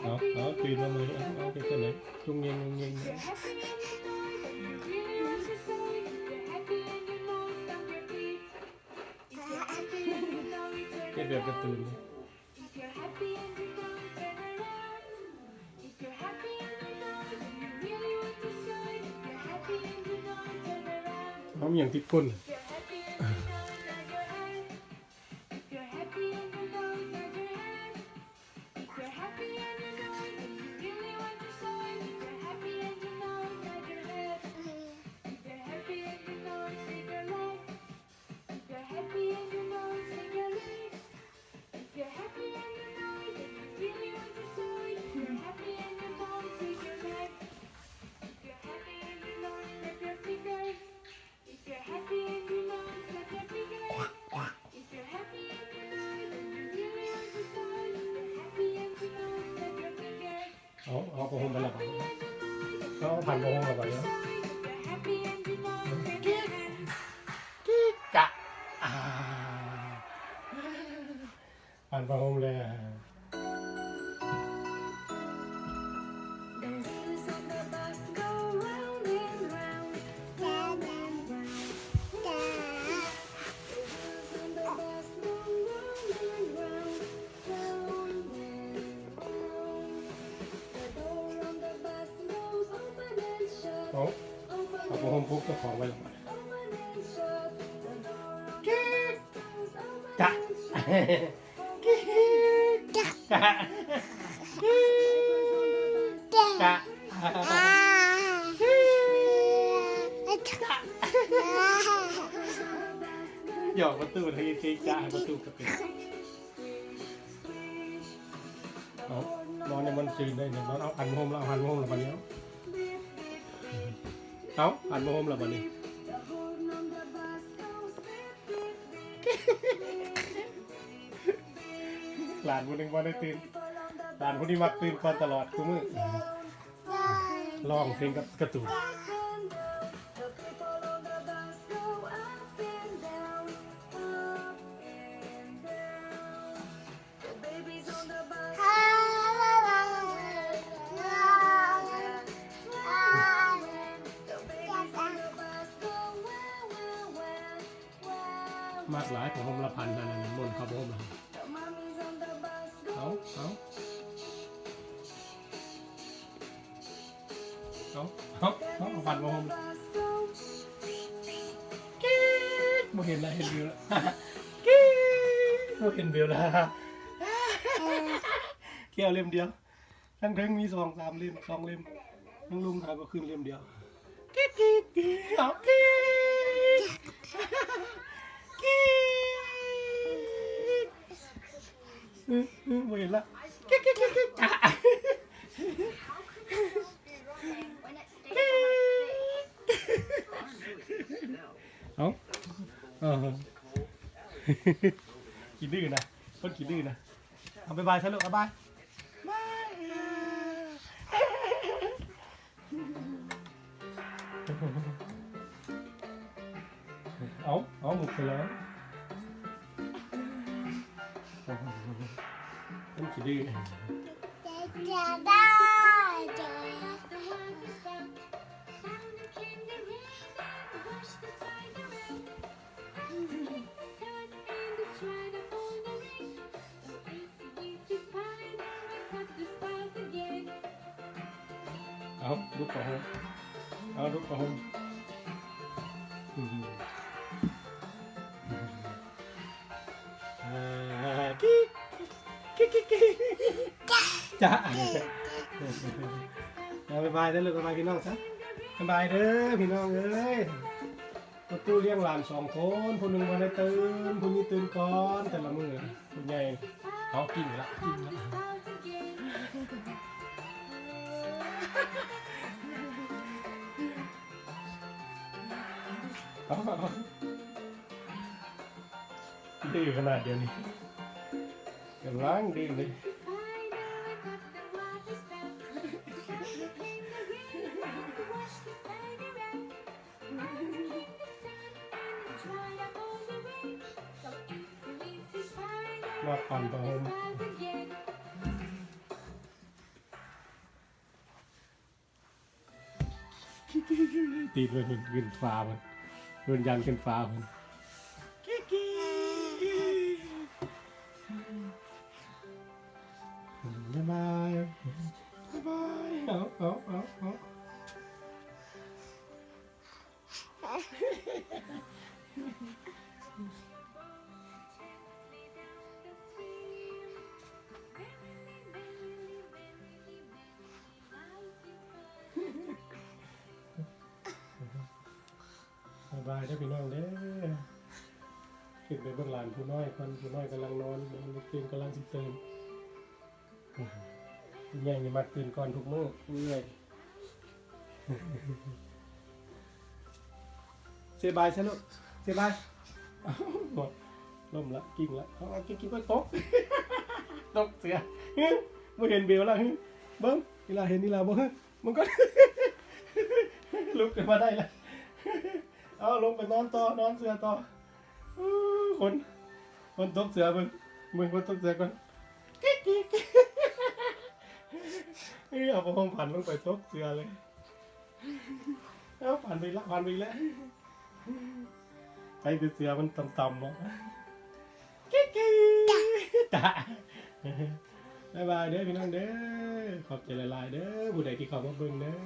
เอาตื่นมาเลยเอาไปกันไหนจุงเงงจุงเงงเก็บแบบกระตุ้นเอาอย่างที่ก้นเอาผ้าห่มไปละเอาผ่านผ้าห่มละไปแล้วกิ๊กกะผ่านผ้าห่มเลยเอาผ้าห่มปุ๊บก็ของไว้ละกิ๊กกะกิ๊กกะกิ๊กกะหยอกประตูให้กิ๊กกะประตูกระปิดเอานอนในมันซีนได้เนี่ยนอนเอาหันโฮมแล้วหันโฮมแล้ววันนี้เอาหันโฮมแล้ววันนี้หลานคนหนึ่งวันได้ตื่นหลานคนนี้มักตื่นก่อนตลอดทุกมื้อร้องเพลงกับการ์ตูนมากหลายของผมละพันนั่นน่ะมนเขาบ่มละเอาพันบ่ผมกิ๊กบ่เห็นแล้วเห็นวิวแล้วกิ๊กบ่เห็นวิวแล้วแก้วเล่มเดียวทั้งมี2-3เล่ม2เล่มทั้งลุงหาก็ขึ้นเล่มเดียวกิ๊กเอากิ๊กบ่เห็นละกิ๊กจ้าขี้ดื้อนะคนขี้ดื้อนะเอาบายซะลูกเอาบายเอาหมดไปแล้วคนขี้ดื้อเอาลูกกระหงเอาลูกกระหงกิ๊กจ้าเอาบายเด้อลูกบายพี่น้องซะบายเด้อพี่น้องเอ้ยประตูเลี้ยงหลาน2คนคนหนึ่งวันได้ตื่นคนนี้ตื่นก่อนแต่ละมื้อคุณยายเขากินละดื้อขนาดเดียวนี้กำลังดื้อเลย So easily to find รอบก่อนประหมตีนมันขึ้นฟ้ามันขึ้นยันขึ้นฟ้ามันบ๊ายบายบ๊ายบายเอาบ๊ายบายได้พี่น้องเด้อขึ้นไปเบื้องหลังผู้น้อยคนผู้น้อยกำลังนอนมันตื่นกำลังสิตื่นใหญ่เนี่ยมาตื่นก่อนทุกมื้อเหนื่อยเสียบายใช่ลูกเสียบายหมดล่มละกิ้งละเอากิ้งก็ตกตกเสียไม่เห็นเบลแล้วเบิ้งนี่ละเห็นนี่ละเบิ้งมันก็ลุกขึ้นมาได้ละเอาลงไปนอนต่อนอนเสือต่อคนตกเสือมึงคนตกเสือก่อนเอาผ้าห่มผ่านลงไปตกเสือเลยเอาผ่านไปแล้วไอ้เสือมันต่ำๆเนาะจ้าบ๊ายบายเด้อพี่น้องเด้อขอบใจหลายๆเด้อผู้ใดที่เข้ามาเบิ่งเด้อ